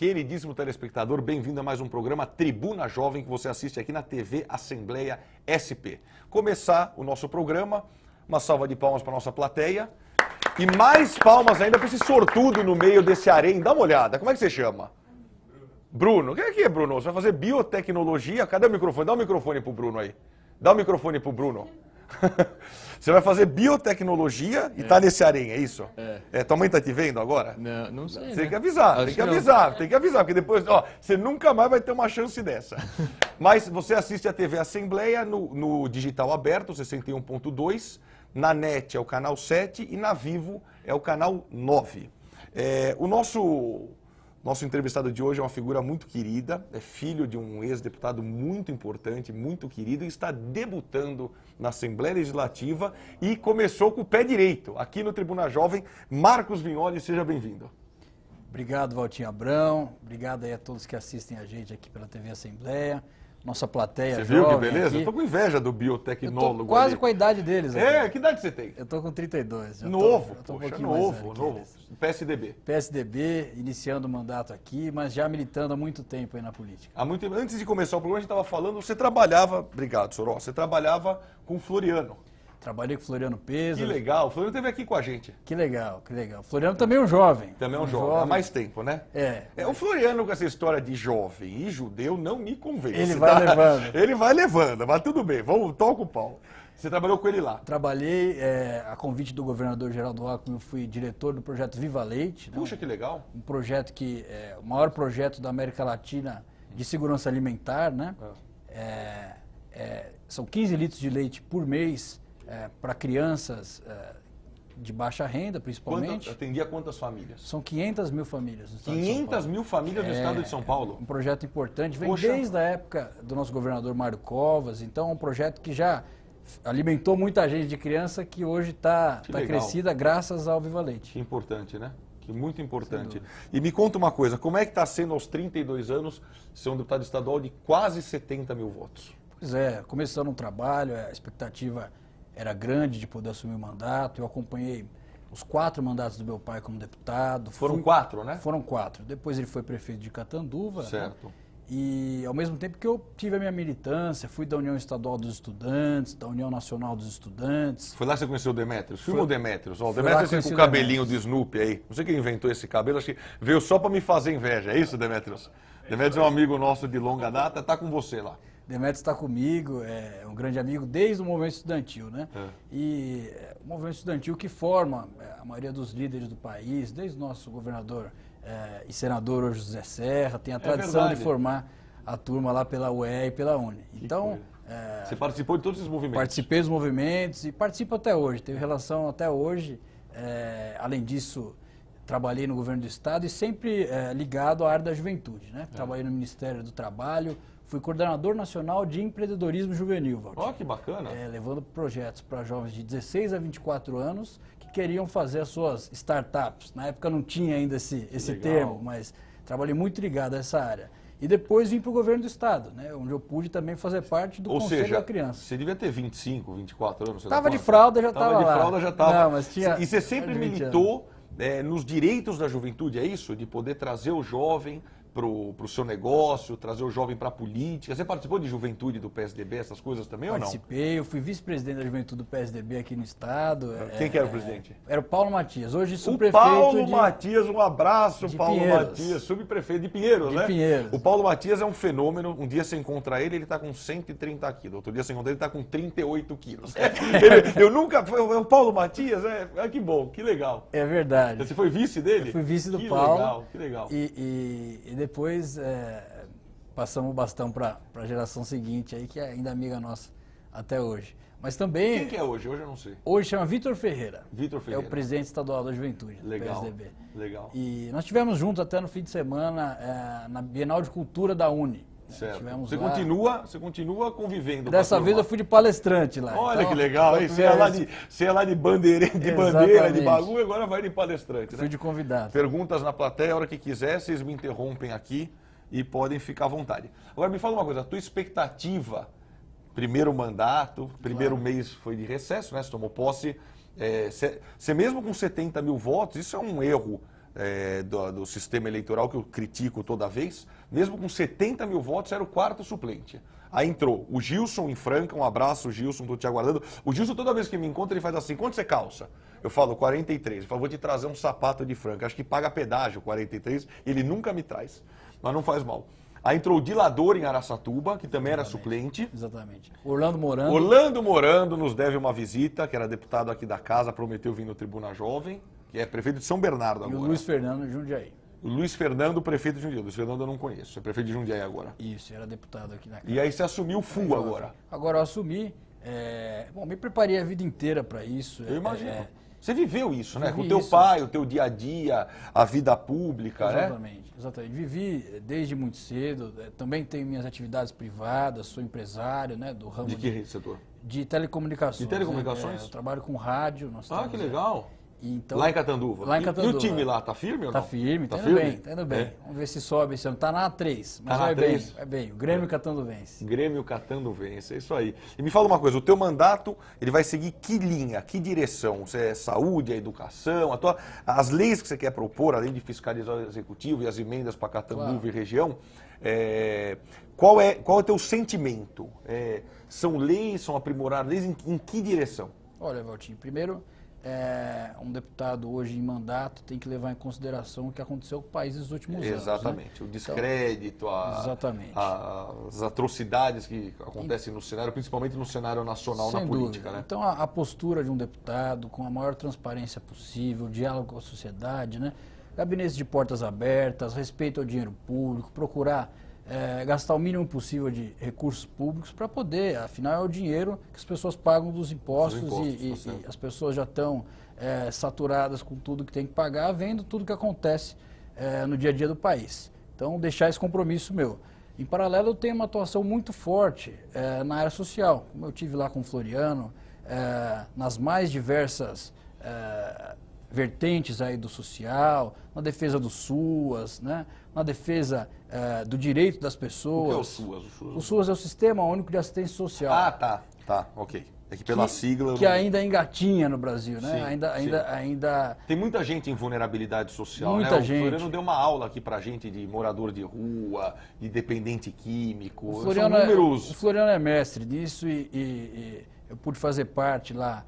Queridíssimo telespectador, bem-vindo a mais um programa Tribuna Jovem que você assiste aqui na TV Assembleia SP. Começar o nosso programa, uma salva de palmas para nossa plateia e mais palmas ainda para esse sortudo no meio desse harém. Dá uma olhada, como é que você chama? Bruno. Quem é que é, Bruno? Você vai fazer biotecnologia? Cadê o microfone? Dá o microfone pro Bruno aí. Dá o microfone pro Bruno. Você vai fazer biotecnologia e tá nesse harém, é isso? Tua mãe tá te vendo agora? Não sei. Você tem que avisar, tem que avisar, porque depois, você nunca mais vai ter uma chance dessa. Mas você assiste a TV Assembleia no digital aberto, 61.2, na NET é o canal 7 e na Vivo é o canal 9. O nosso entrevistado de hoje é uma figura muito querida, é filho de um ex-deputado muito importante, muito querido, e está debutando na Assembleia Legislativa e começou com o pé direito. Aqui no Tribuna Jovem, Marcos Vignoli, seja bem-vindo. Obrigado, Valtinho Abrão, obrigado aí a todos que assistem a gente aqui pela TV Assembleia, nossa plateia Você jovem. Viu que beleza? Aqui. Eu tô com inveja do biotecnólogo. Eu tô quase ali. com a idade deles. Que idade você tem? Eu tô com 32. Novo, tô um poxa, pouquinho mais velho novo. PSDB. PSDB, iniciando o mandato aqui, mas já militando há muito tempo aí na política. Antes de começar o programa, a gente estava falando, você trabalhava, obrigado, Soró, você trabalhava com o Floriano. Trabalhei com o Floriano Pesa. Que legal, o Floriano esteve aqui com a gente. Que legal, que legal. O Floriano também é um jovem. Também é um jovem, há mais tempo, né? O Floriano com essa história de jovem e judeu não me convence. Ele vai levando. Ele vai levando, mas tudo bem, toca o pau. Você trabalhou com ele lá? Trabalhei, a convite do governador Geraldo Alckmin, eu fui diretor do projeto Viva Leite. Puxa, que legal. Um projeto que é o maior projeto da América Latina de segurança alimentar, né? São 15 litros de leite por mês para crianças de baixa renda, principalmente. Atendia quantas famílias? São 500 mil famílias no estado de São Paulo. 500 mil famílias no estado de São Paulo? Um projeto importante, vem desde a época do nosso governador Mário Covas, então é um projeto que já alimentou muita gente de criança que hoje está crescida graças ao Viva Leite. Que importante, né? Que muito importante. E me conta uma coisa, como é que está sendo aos 32 anos ser um deputado estadual de quase 70 mil votos? Pois é, começando um trabalho, a expectativa era grande de poder assumir o mandato, eu acompanhei os 4 mandatos do meu pai como deputado. Foram 4, né? Foram 4. Depois ele foi prefeito de Catanduva. Certo. Né? E ao mesmo tempo que eu tive a minha militância, fui da União Estadual dos Estudantes, da União Nacional dos Estudantes. Foi lá que você conheceu o Demétrios? Filma o Demétrios. O Demétrios com o cabelinho do Snoopy aí. Não sei quem inventou esse cabelo, acho que veio só para me fazer inveja. É isso, Demétrios? Demétrios é um amigo nosso de longa data, está com você lá. Demétrios está comigo, é um grande amigo desde o movimento estudantil, né? E o movimento estudantil que forma a maioria dos líderes do país, desde o nosso governador e senador hoje José Serra, tem a tradição de formar a turma lá pela UE e pela UNE. Então, você participou de todos esses movimentos? Participei dos movimentos e participo até hoje, tenho relação até hoje. Além disso, trabalhei no governo do estado e sempre ligado à área da juventude, né? Trabalhei no Ministério do Trabalho, fui coordenador nacional de empreendedorismo juvenil, Valdir. Ó, que bacana. Levando projetos para jovens de 16 a 24 anos que queriam fazer as suas startups. Na época não tinha ainda esse termo, mas trabalhei muito ligado a essa área. E depois vim para o governo do estado, né, onde eu pude também fazer parte do Conselho da Criança. Você devia ter 25, 24 anos. Estava de fralda, já estava lá. Estava de fralda, já estava. Não, mas tinha... E você sempre militou nos direitos da juventude, é isso? De poder trazer o jovem para o seu negócio, trazer o jovem para a política. Você participou de juventude do PSDB, essas coisas também ou não? Participei, eu fui vice-presidente da juventude do PSDB aqui no estado. Quem que era o presidente? Era o Paulo Matias, hoje subprefeito Paulo Matias, um abraço, Paulo Pinheiros. Matias, subprefeito de Pinheiros, né? Pinheiros. O Paulo Matias é um fenômeno, um dia você encontra ele está com 130 quilos, outro dia você encontra ele está com 38 quilos. Eu nunca, o Paulo Matias, que bom, que legal. É verdade. Você foi vice dele? Eu fui vice do Paulo. Que legal. E depois passamos o bastão para a geração seguinte, aí, que é ainda amiga nossa até hoje. Mas também... Quem que é hoje? Hoje eu não sei. Hoje chama Vitor Ferreira. Vitor Ferreira. É o presidente estadual da juventude do PSDB. Legal. E nós estivemos juntos até no fim de semana na Bienal de Cultura da UNE. Certo. Você continua convivendo. Dessa vez eu fui de palestrante lá. Olha então, que legal, hein? Você é lá de bandeira, de bagulho, agora vai de palestrante. Fui de convidado. Perguntas na plateia, a hora que quiser, vocês me interrompem aqui e podem ficar à vontade. Agora me fala uma coisa, a tua expectativa, primeiro mandato, primeiro mês foi de recesso, né? Você tomou posse. Você mesmo com 70 mil votos, isso é um erro do sistema eleitoral, que eu critico toda vez, mesmo com 70 mil votos, era o quarto suplente. Aí entrou o Gilson em Franca, um abraço, Gilson, tô te aguardando. O Gilson, toda vez que me encontra, ele faz assim: quanto você calça? Eu falo 43. Ele fala: vou te trazer um sapato de Franca. Acho que paga pedágio 43, ele nunca me traz, mas não faz mal. Aí entrou o Dilador em Araçatuba, que também era suplente. Exatamente. Orlando Morando. Orlando Morando nos deve uma visita, que era deputado aqui da casa, prometeu vir no Tribuna Jovem, que é prefeito de São Bernardo agora. E o Luiz Fernando Jundiaí. O Luiz Fernando, prefeito de Jundiaí. O Luiz Fernando eu não conheço, é prefeito de Jundiaí agora. Isso, era deputado aqui na casa. E aí você assumiu o FU agora. Agora eu assumi. Bom, me preparei a vida inteira para isso. Eu imagino. Você viveu isso, né? Com o teu isso. pai, o teu dia a dia, a vida pública, Exatamente, exatamente. Vivi desde muito cedo. Também tenho minhas atividades privadas, sou empresário, né? Do ramo De que setor? de telecomunicações. De telecomunicações? Eu trabalho com rádio. Que legal. Então, lá em Catanduva. Lá em Catanduva. E o time lá, tá firme ou não? Tá firme, tá indo bem. Vamos ver se sobe esse ano. Tá na A3, mas tá vai na bem, A3. vai bem. O Grêmio Catanduvense. Grêmio Catanduvense, é isso aí. E me fala uma coisa, o teu mandato, ele vai seguir que linha, que direção? Você é saúde, a educação, as leis que você quer propor, além de fiscalizar o executivo e as emendas para Catanduva e região, qual é o teu sentimento? São leis, são aprimorar leis, em que direção? Olha, Valtinho, primeiro, um deputado hoje em mandato tem que levar em consideração o que aconteceu com o país nos últimos anos. Exatamente, né? O descrédito, as atrocidades que acontecem no cenário, principalmente no cenário nacional, na política. Né? Então a postura de um deputado com a maior transparência possível, diálogo com a sociedade, né? Gabinetes de portas abertas, respeito ao dinheiro público, procurar gastar o mínimo possível de recursos públicos para poder, afinal é o dinheiro que as pessoas pagam dos impostos, e as pessoas já estão saturadas com tudo que tem que pagar, vendo tudo que acontece no dia a dia do país. Então, deixar esse compromisso meu. Em paralelo, eu tenho uma atuação muito forte na área social, como eu tive lá com o Floriano, nas mais diversas vertentes aí do social, na defesa do SUAS, né? Na defesa do direito das pessoas. O que é o SUAS? O SUAS é o Sistema Único de Assistência Social. Tá, ok. É que pela sigla... Que ainda engatinha no Brasil, né? Sim, ainda... Tem muita gente em vulnerabilidade social, muita né? gente. O Floriano deu uma aula aqui pra gente de morador de rua, de dependente químico. O Floriano, São números... o Floriano é mestre nisso e eu pude fazer parte lá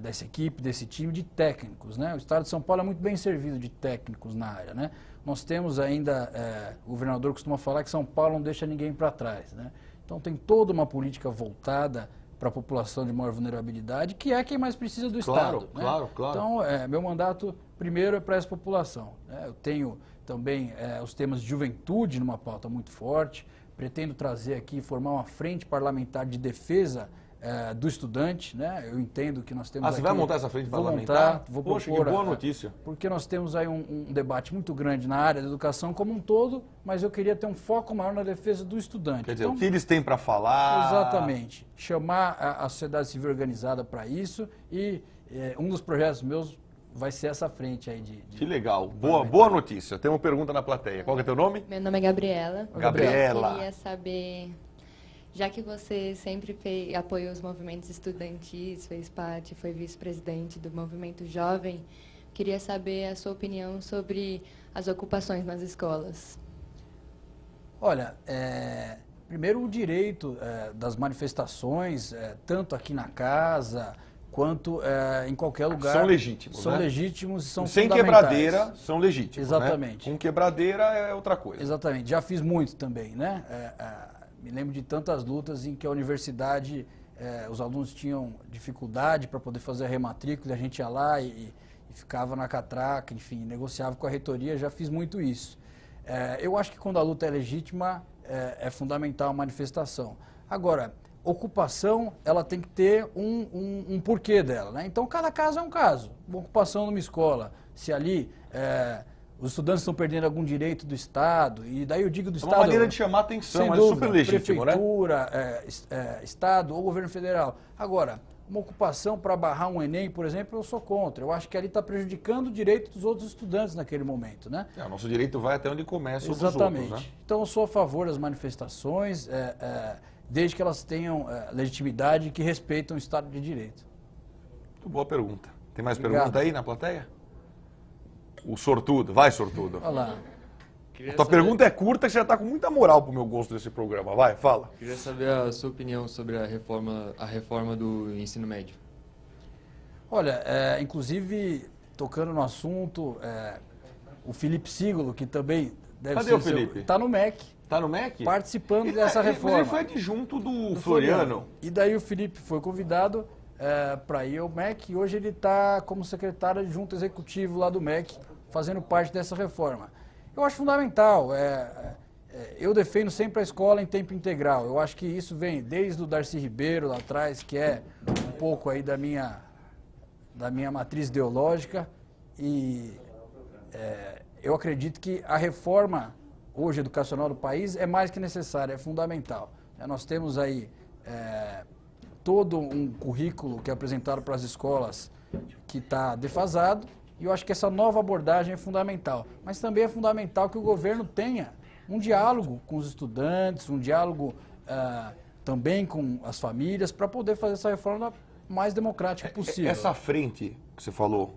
dessa equipe, desse time de técnicos, né? O Estado de São Paulo é muito bem servido de técnicos na área, né? Nós temos ainda, o governador costuma falar que São Paulo não deixa ninguém para trás, né? Então tem toda uma política voltada para a população de maior vulnerabilidade, que é quem mais precisa do Estado. Né? Claro. Então, meu mandato primeiro é para essa população. Né? Eu tenho também os temas de juventude numa pauta muito forte, pretendo trazer aqui, formar uma frente parlamentar de defesa do estudante, né? Eu entendo que nós temos você vai montar essa frente parlamentar? Vou Poxa, propor, que boa notícia. porque nós temos aí um debate muito grande na área da educação como um todo, mas eu queria ter um foco maior na defesa do estudante. Quer dizer, o que eles têm para falar... Exatamente. Chamar a sociedade civil organizada para isso e um dos projetos meus vai ser essa frente aí de que legal. Boa notícia. Tem uma pergunta na plateia. Qual que é teu nome? Meu nome é Gabriela. Gabriela. Eu queria saber... Já que você sempre apoiou os movimentos estudantis, fez parte, foi vice-presidente do Movimento Jovem, queria saber a sua opinião sobre as ocupações nas escolas. Olha, primeiro o direito das manifestações, tanto aqui na casa quanto em qualquer lugar. São legítimos, São né? legítimos e são Sem fundamentais. quebradeira, são legítimos. Exatamente. Né? Com quebradeira é outra coisa. Exatamente. Já fiz muito também, né? Me lembro de tantas lutas em que a universidade, os alunos tinham dificuldade para poder fazer a rematrícula, a gente ia lá e ficava na catraca, enfim, negociava com a reitoria, já fiz muito isso. Eu acho que quando a luta é legítima, é fundamental a manifestação. Agora, ocupação, ela tem que ter um porquê dela, né? Então, cada caso é um caso. Uma ocupação numa escola, se ali... os estudantes estão perdendo algum direito do Estado, e daí eu digo do Estado... É uma maneira de chamar atenção, sem é dúvida, super legítimo, prefeitura, Estado ou governo federal. Agora, uma ocupação para barrar um Enem, por exemplo, eu sou contra. Eu acho que ali está prejudicando o direito dos outros estudantes naquele momento, né? O nosso direito vai até onde começa o dos Exatamente. outros, né? Então eu sou a favor das manifestações, desde que elas tenham legitimidade e que respeitam o Estado de Direito. Muito boa pergunta. Tem mais Obrigado. pergunta aí na plateia? O sortudo. Vai, sortudo. Olha lá. Queria Tua saber- pergunta é curta e você já tá com muita moral pro meu gosto desse programa. Vai, fala. Queria saber a sua opinião sobre a reforma do ensino médio. Olha, inclusive, tocando no assunto, o Felipe Sigolo, que também deve Cadê ser... o Felipe? Está no MEC, Tá no MEC? participando dessa reforma. Mas ele foi adjunto do Floriano. E daí o Felipe foi convidado para ir ao MEC e hoje ele está como secretário adjunto executivo lá do MEC, fazendo parte dessa reforma. Eu acho fundamental. Eu defendo sempre a escola em tempo integral. Eu acho que isso vem desde o Darcy Ribeiro lá atrás, que é um pouco aí da minha matriz ideológica. E eu acredito que a reforma hoje educacional do país é mais que necessária, é fundamental. Nós temos aí todo um currículo que é apresentado para as escolas que está defasado, e eu acho que essa nova abordagem é fundamental. Mas também é fundamental que o governo tenha um diálogo com os estudantes, um diálogo também com as famílias, para poder fazer essa reforma mais democrática possível. Essa frente que você falou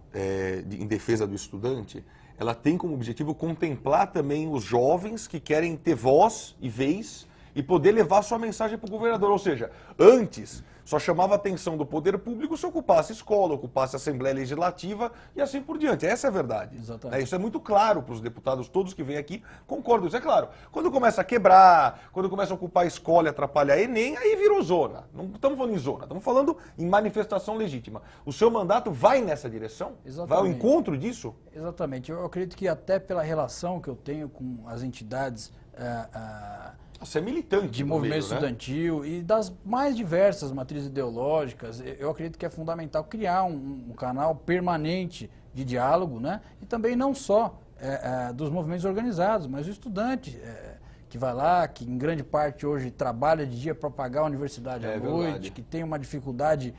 em defesa do estudante, ela tem como objetivo contemplar também os jovens que querem ter voz e vez e poder levar sua mensagem para o governador. Ou seja, antes só chamava a atenção do poder público se ocupasse escola, ocupasse a Assembleia Legislativa e assim por diante. Essa é a verdade. Exatamente. Isso é muito claro para os deputados todos que vêm aqui, concordam. Isso é claro. Quando começa a quebrar, quando começa a ocupar a escola e atrapalhar Enem, aí virou zona. Não estamos falando em zona, estamos falando em manifestação legítima. O seu mandato vai nessa direção? Exatamente. Vai ao encontro disso? Exatamente. Eu acredito que até pela relação que eu tenho com as entidades Você é militante de no movimento meio, né? estudantil e das mais diversas matrizes ideológicas, eu acredito que é fundamental criar um canal permanente de diálogo, né? E também não só dos movimentos organizados, mas o estudante que vai lá, que em grande parte hoje trabalha de dia para pagar a universidade à noite, verdade. que tem uma dificuldade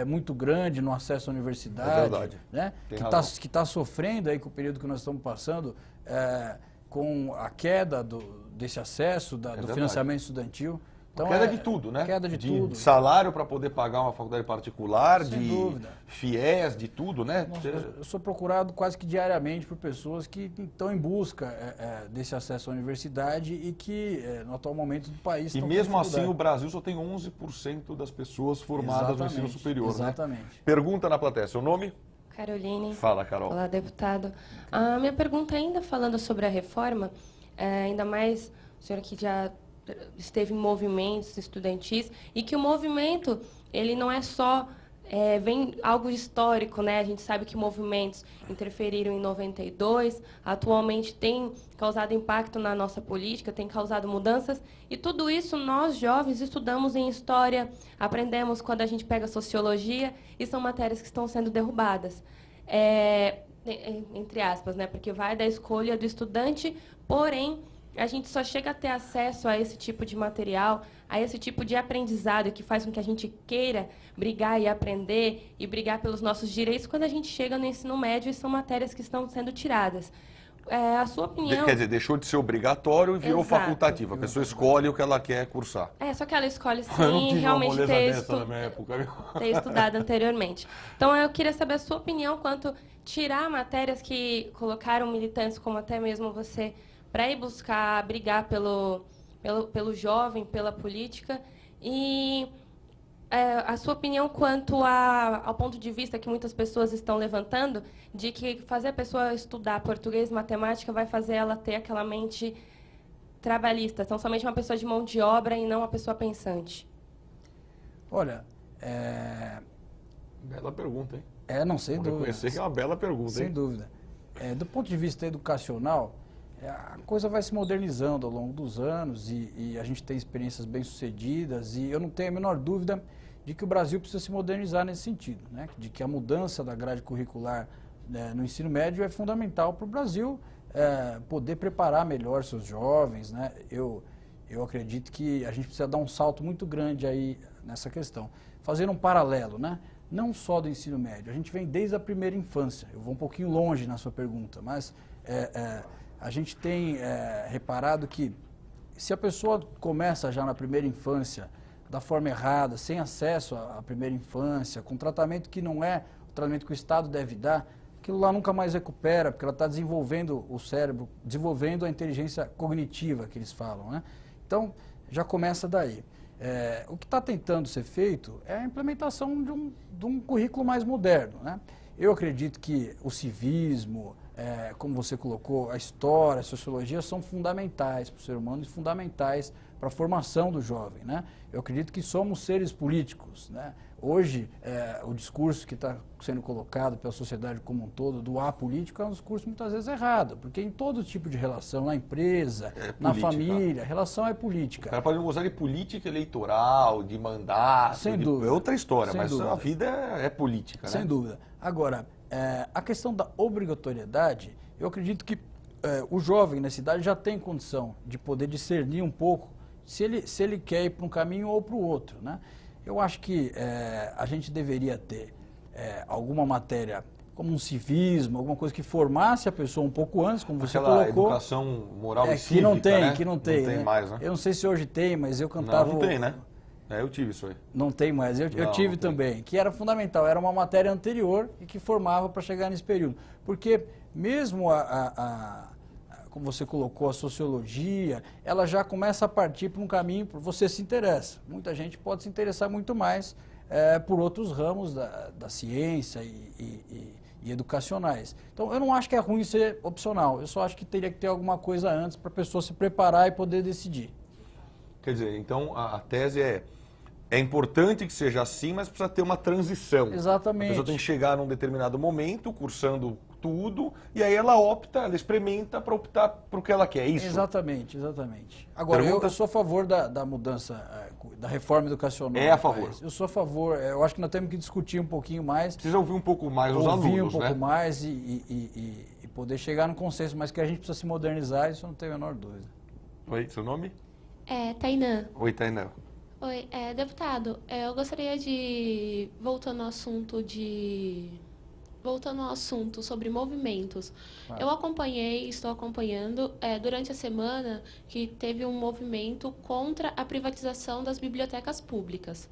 muito grande no acesso à universidade, É verdade. né? Tem Que razão. está sofrendo aí com o período que nós estamos passando, com a queda desse acesso, do verdade. financiamento estudantil. Então, Queda de tudo, né? Queda de tudo. Salário para poder pagar uma faculdade particular, Sem de dúvida. FIES, de tudo, né? Nossa, eu sou procurado quase que diariamente por pessoas que estão em busca desse acesso à universidade e que, no atual momento do país, E estão mesmo com assim o dificuldade. Brasil só tem 11% das pessoas formadas no ensino Exatamente, superior, exatamente. né? Pergunta na plateia, seu nome? Caroline. Fala, Carol. Olá, deputado. A minha pergunta, ainda falando sobre a reforma, ainda mais o senhor que já esteve em movimentos estudantis, e que o movimento, ele não é só, vem algo histórico, né? A gente sabe que movimentos interferiram em 92, atualmente tem causado impacto na nossa política, tem causado mudanças, e tudo isso nós, jovens, estudamos em história, aprendemos quando a gente pega sociologia, e são matérias que estão sendo derrubadas. Entre aspas, né? Porque vai da escolha do estudante, porém, a gente só chega a ter acesso a esse tipo de material, a esse tipo de aprendizado que faz com que a gente queira brigar e aprender e brigar pelos nossos direitos quando a gente chega no ensino médio e são matérias que estão sendo tiradas. A sua opinião... Quer dizer, deixou de ser obrigatório e virou Exato. facultativo. A pessoa escolhe o que ela quer cursar. Só que ela escolhe Eu não sim, tive uma realmente moleza ter, dessa na minha época, viu? ter estudado anteriormente. Então, eu queria saber a sua opinião quanto tirar matérias que colocaram militantes, como até mesmo você, para ir buscar, brigar pelo jovem, pela política, e a sua opinião quanto ao ponto de vista que muitas pessoas estão levantando, de que fazer a pessoa estudar português e matemática vai fazer ela ter aquela mente trabalhista, então somente uma pessoa de mão de obra e não uma pessoa pensante. Olha, Bela pergunta, hein? não, sem Vou dúvida. reconhecer que é uma bela pergunta, Sem hein? dúvida. Do ponto de vista educacional, a coisa vai se modernizando ao longo dos anos e a gente tem experiências bem-sucedidas e eu não tenho a menor dúvida de que o Brasil precisa se modernizar nesse sentido, né? De que a mudança da grade curricular no ensino médio é fundamental para o Brasil poder preparar melhor seus jovens, né? Eu acredito que a gente precisa dar um salto muito grande aí nessa questão. Fazendo um paralelo, né? Não só do ensino médio, a gente vem desde a primeira infância. Eu vou um pouquinho longe na sua pergunta, mas a gente tem reparado que se a pessoa começa já na primeira infância da forma errada, sem acesso à primeira infância, com tratamento que não é o tratamento que o Estado deve dar, aquilo lá nunca mais recupera, porque ela está desenvolvendo o cérebro, desenvolvendo a inteligência cognitiva que eles falam, né? Então, já começa daí. O que está tentando ser feito é a implementação de um currículo mais moderno, né? Eu acredito que o civismo, como você colocou, a história, a sociologia são fundamentais para o ser humano e fundamentais para a formação do jovem, né? Eu acredito que somos seres políticos, né? Hoje, o discurso que está sendo colocado pela sociedade como um todo, do apolítico, é um discurso muitas vezes errado, porque em todo tipo de relação, na empresa, na família, a relação é política. O cara pode gostar de política eleitoral, de mandato, Sem dúvida. É outra história, Sem mas dúvida. a vida é política, Sem né? dúvida. Agora, a questão da obrigatoriedade, eu acredito que o jovem nessa idade já tem condição de poder discernir um pouco se ele quer ir para um caminho ou para o outro, né? Eu acho que a gente deveria ter alguma matéria como um civismo, alguma coisa que formasse a pessoa um pouco antes, como você Aquela colocou. educação moral e que cívica, não tem, né? que não tem. Não tem né? mais, né? Eu não sei se hoje tem, mas eu cantava... Não tem, né? Eu tive isso aí. Não tem mais, eu Não, tive não tem. também, que era fundamental, era uma matéria anterior e que formava para chegar nesse período. Porque mesmo como você colocou, a sociologia, ela já começa a partir para um caminho, você se interessa. Muita gente pode se interessar muito mais por outros ramos da ciência e educacionais. Então, eu não acho que é ruim ser opcional, eu só acho que teria que ter alguma coisa antes para a pessoa se preparar e poder decidir. Quer dizer, então a tese é importante que seja assim, mas precisa ter uma transição. Exatamente. A pessoa tem que chegar num determinado momento, cursando tudo, e aí ela opta, ela experimenta para optar para o que ela quer, é isso? Exatamente, exatamente. Agora, Pergunta? eu sou a favor da mudança, da reforma educacional. É a no favor. país. Eu sou a favor, eu acho que nós temos que discutir um pouquinho mais, Precisa ouvir um pouco mais os ouvir alunos, um pouco né? mais e poder chegar num consenso, mas que a gente precisa se modernizar, isso eu não tenho a menor dúvida. Oi, seu nome? Tainã. Oi, Tainá. Oi, deputado, eu gostaria de, voltando ao assunto sobre movimentos. Claro. Eu estou acompanhando, durante a semana, que teve um movimento contra a privatização das bibliotecas públicas.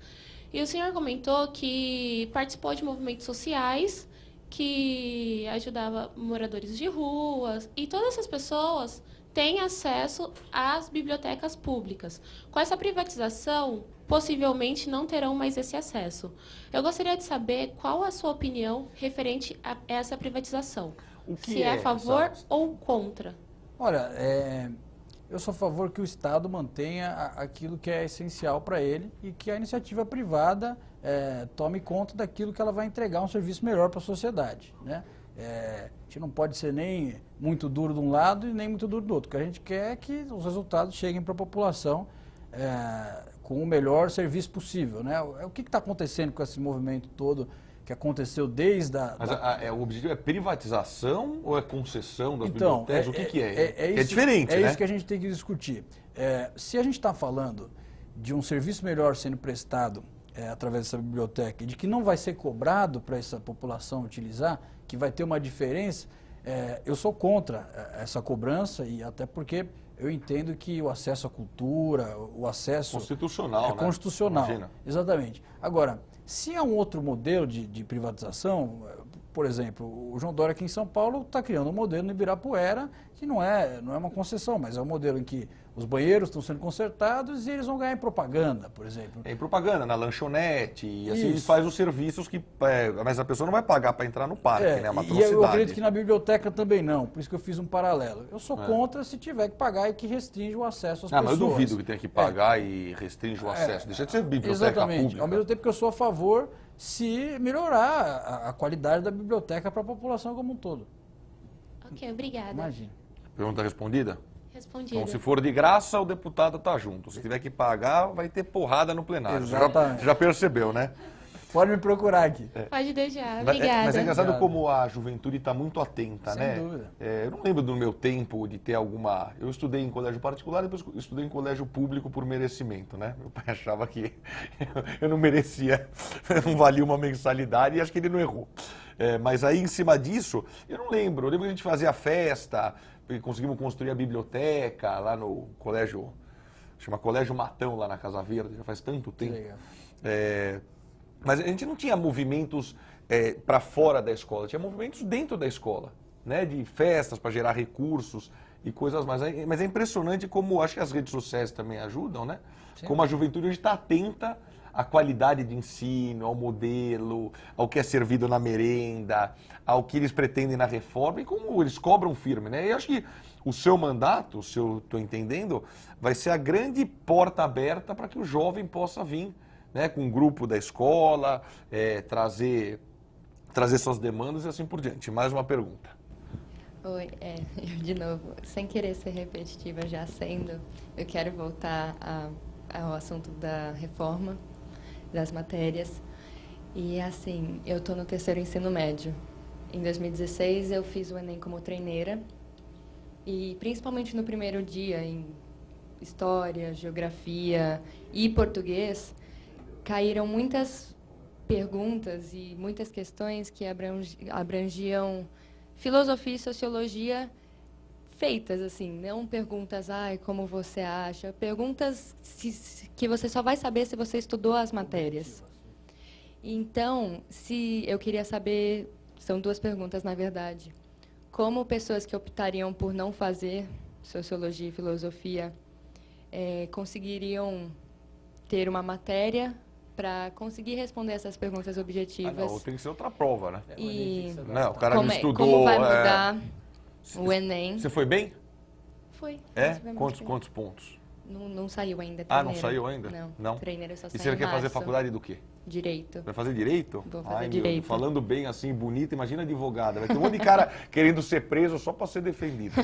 E o senhor comentou que participou de movimentos sociais, que ajudava moradores de ruas, e todas essas pessoas têm acesso às bibliotecas públicas. Com essa privatização, possivelmente não terão mais esse acesso. Eu gostaria de saber qual a sua opinião referente a essa privatização. O que Se é a favor essa- ou contra. Olha, eu sou a favor que o Estado mantenha aquilo que é essencial para ele e que a iniciativa privada tome conta daquilo que ela vai entregar um serviço melhor para a sociedade, né? A gente não pode ser nem muito duro de um lado e nem muito duro do outro. O que a gente quer é que os resultados cheguem para a população com o melhor serviço possível, né? O que está acontecendo com esse movimento todo que aconteceu desde Mas o objetivo é privatização ou é concessão das Então, bibliotecas? O que é? É É diferente, é né? isso que a gente tem que discutir. Se a gente está falando de um serviço melhor sendo prestado através dessa biblioteca e de que não vai ser cobrado para essa população utilizar, que vai ter uma diferença, eu sou contra essa cobrança e até porque eu entendo que o acesso à cultura, o acesso... Constitucional, né? constitucional, Imagina. exatamente. Agora, se é um outro modelo de privatização, por exemplo, o João Dória aqui em São Paulo está criando um modelo no Ibirapuera que não é uma concessão, mas é um modelo em que os banheiros estão sendo consertados e eles vão ganhar em propaganda, por exemplo. É em propaganda, na lanchonete, e assim eles Isso. fazem os serviços que... mas a pessoa não vai pagar para entrar no parque, né? É uma E atrocidade. eu acredito que na biblioteca também não, por isso que eu fiz um paralelo. Eu sou contra se tiver que pagar e que restringe o acesso às pessoas. Mas eu duvido que tenha que pagar e restringe o acesso. Deixa de ser biblioteca Exatamente. pública. Ao mesmo tempo que eu sou a favor se melhorar a qualidade da biblioteca para a população como um todo. Ok, obrigada. Imagina. Pergunta respondida? Respondida. Então, se for de graça, o deputado tá junto. Se tiver que pagar, vai ter porrada no plenário. Exatamente. Você já percebeu, né? Pode me procurar aqui. Pode deixar, Mas obrigada. mas é engraçado Obrigado. como a juventude está muito atenta, Sem né? dúvida. Eu não lembro do meu tempo de ter alguma... Eu estudei em colégio particular, depois estudei em colégio público por merecimento, né? Meu pai achava que eu não merecia, não valia uma mensalidade e acho que ele não errou. Mas aí, em cima disso, eu não lembro. Eu lembro que a gente fazia festa, conseguimos construir a biblioteca lá no colégio, chama Colégio Matão, lá na Casa Verde, já faz tanto tempo. Legal. Mas a gente não tinha movimentos para fora da escola, tinha movimentos dentro da escola, né? De festas para gerar recursos e coisas mais. Mas é impressionante como, acho que as redes sociais também ajudam, né? Sim. Como a juventude hoje está atenta à qualidade de ensino, ao modelo, ao que é servido na merenda, ao que eles pretendem na reforma e como eles cobram firme, né? E acho que o seu mandato, se eu estou entendendo, vai ser a grande porta aberta para que o jovem possa vir, né, com um grupo da escola, trazer suas demandas e assim por diante. Mais uma pergunta. Oi, eu de novo, sem querer ser repetitiva, já sendo, eu quero voltar ao assunto da reforma das matérias. E assim, eu estou no 3º ensino médio. Em 2016 eu fiz o Enem como treineira e principalmente no primeiro dia, em história, geografia e português, caíram muitas perguntas e muitas questões que abrangiam filosofia e sociologia feitas, assim, não perguntas, como você acha, perguntas que você só vai saber se você estudou as matérias. Então, eu queria saber, são 2 perguntas, na verdade, como pessoas que optariam por não fazer sociologia e filosofia conseguiriam ter uma matéria para conseguir responder essas perguntas objetivas. Não, tem que ser outra prova, né? E Não, o cara não estudou. como vai mudar o Enem? Você foi bem? Foi. Quantos pontos? Não saiu ainda. Ah, não saiu ainda? Não. Treineira só E sai você em quer fazer março. faculdade do quê? Direito. Vai fazer direito? Vou fazer Ai, direito. Falando bem assim, bonito, imagina advogada. Vai ter um monte de cara querendo ser preso só para ser defendido.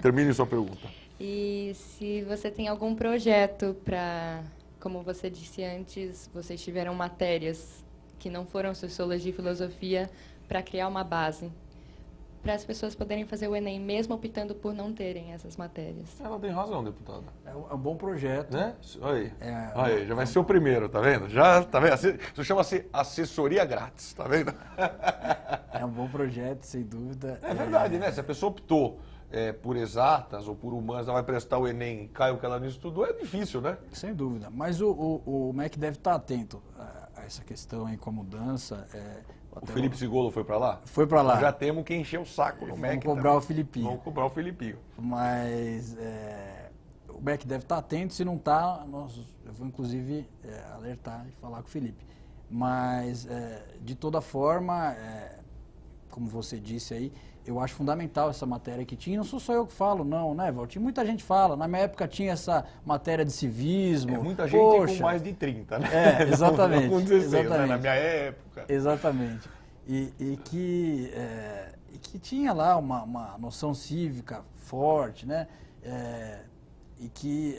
Termine sua pergunta. E se você tem algum projeto para, como você disse antes, vocês tiveram matérias que não foram sociologia e filosofia para criar uma base para as pessoas poderem fazer o Enem, mesmo optando por não terem essas matérias. Ela tem razão, deputada. É um bom projeto. Né? Aí. É, Aí, já vai ser o primeiro, tá vendo? Já, tá vendo? Isso chama-se assessoria grátis, tá vendo? É um bom projeto, sem dúvida. É verdade, né? Se a pessoa optou por exatas ou por humanas, ela vai prestar o Enem, cai o que ela não estudou, é difícil, né? Sem dúvida. Mas o MEC deve estar atento a essa questão aí com a mudança. O Felipe Sigolo foi para lá? Foi para lá. Nós já temos que encher o saco no MEC. Vamos cobrar o Filipinho. Vamos cobrar o Filipinho. Mas o MEC deve estar atento. Se não está, eu vou inclusive alertar e falar com o Felipe. Mas, de toda forma, como você disse aí, eu acho fundamental essa matéria que tinha. Não sou só eu que falo, não, né, Valtinho? Muita gente fala. Na minha época tinha essa matéria de civismo. Muita gente com mais de 30, né? Exatamente. Não com 16, exatamente. Né? Na minha época. Exatamente. E que tinha lá uma noção cívica forte, né? E que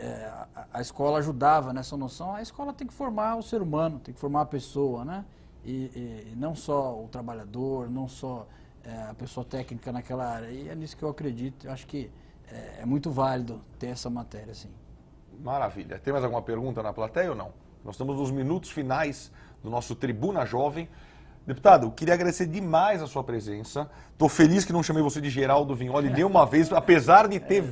a escola ajudava nessa noção. A escola tem que formar o ser humano, tem que formar a pessoa, né? E não só o trabalhador, não só a pessoa técnica naquela área. E é nisso que eu acredito. Eu acho que é muito válido ter essa matéria, assim. Maravilha. Tem mais alguma pergunta na plateia ou não? Nós estamos nos minutos finais do nosso Tribuna Jovem. Deputado, eu queria agradecer demais a sua presença. Estou feliz que não chamei você de Geraldo Vignoli nenhuma vez, apesar de ter...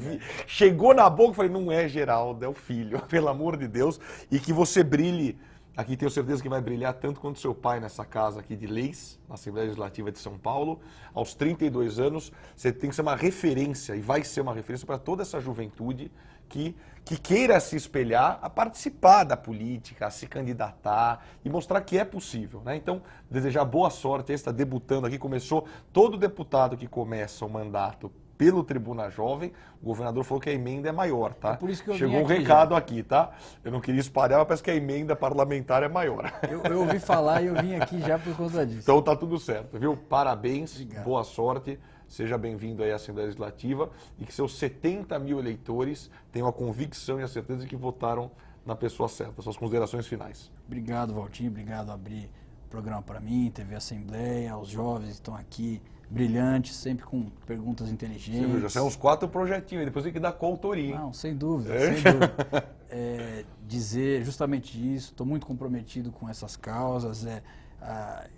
Chegou na boca e falei, não é Geraldo, é o filho, pelo amor de Deus. E que você brilhe, aqui tenho certeza que vai brilhar tanto quanto seu pai nessa casa aqui de leis, na Assembleia Legislativa de São Paulo. Aos 32 anos, você tem que ser uma referência, e vai ser uma referência para toda essa juventude que queira se espelhar, a participar da política, a se candidatar e mostrar que é possível, né? Então, desejar boa sorte, ele está debutando aqui, começou, todo deputado que começa o mandato pelo Tribuna Jovem, o governador falou que a emenda é maior, tá? É por isso que eu Chegou um recado aqui, tá? Eu não queria espalhar, mas parece que a emenda parlamentar é maior. Eu ouvi falar e eu vim aqui já por conta disso. Então tá tudo certo, viu? Parabéns, Obrigado. Boa sorte. Seja bem-vindo aí à Assembleia Legislativa e que seus 70 mil eleitores tenham a convicção e a certeza de que votaram na pessoa certa. Suas considerações finais. Obrigado, Valtinho. Obrigado por abrir o programa para mim, TV Assembleia, os jovens que estão aqui, brilhantes, sempre com perguntas inteligentes. Já são uns 4 projetinhos, depois tem que dar coautoria, hein? Não, sem dúvida, sem dúvida. Dizer justamente isso, estou muito comprometido com essas causas.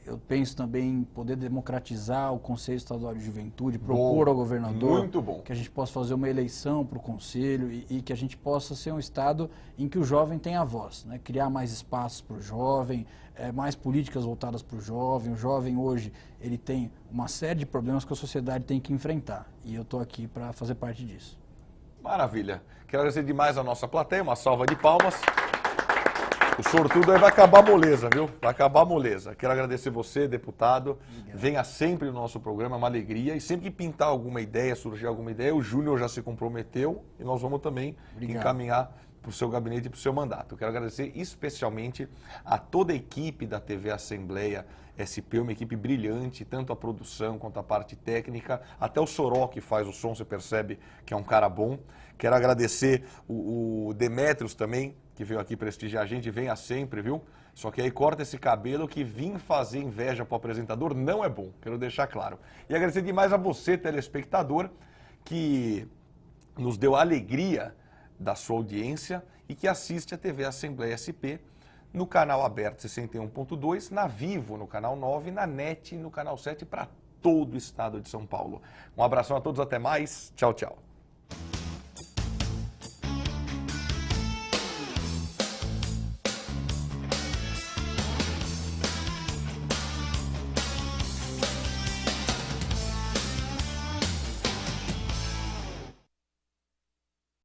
Eu penso também em poder democratizar o Conselho Estadual de Juventude, propor ao governador muito bom. que a gente possa fazer uma eleição para o Conselho e que a gente possa ser um Estado em que o jovem tenha voz, né? Criar mais espaços para o jovem, mais políticas voltadas para o jovem. O jovem hoje ele tem uma série de problemas que a sociedade tem que enfrentar e eu estou aqui para fazer parte disso. Maravilha. Quero agradecer demais a nossa plateia, uma salva de palmas. O sortudo aí vai acabar moleza, viu? Vai acabar moleza. Quero agradecer você, deputado. Obrigado. Venha sempre no nosso programa, é uma alegria. E sempre que pintar alguma ideia, surgir alguma ideia, o Júnior já se comprometeu e nós vamos também encaminhar para o seu gabinete e para o seu mandato. Quero agradecer especialmente a toda a equipe da TV Assembleia SP, uma equipe brilhante, tanto a produção quanto a parte técnica, até o Soró que faz o som, você percebe que é um cara bom. Quero agradecer o Demetrios também, que veio aqui prestigiar a gente, venha sempre, viu? Só que aí corta esse cabelo que vir fazer inveja para o apresentador não é bom, quero deixar claro. E agradecer demais a você, telespectador, que nos deu a alegria da sua audiência e que assiste a TV Assembleia SP no canal aberto 61.2, na Vivo no canal 9, na NET no canal 7 para todo o estado de São Paulo. Um abração a todos, até mais, tchau, tchau.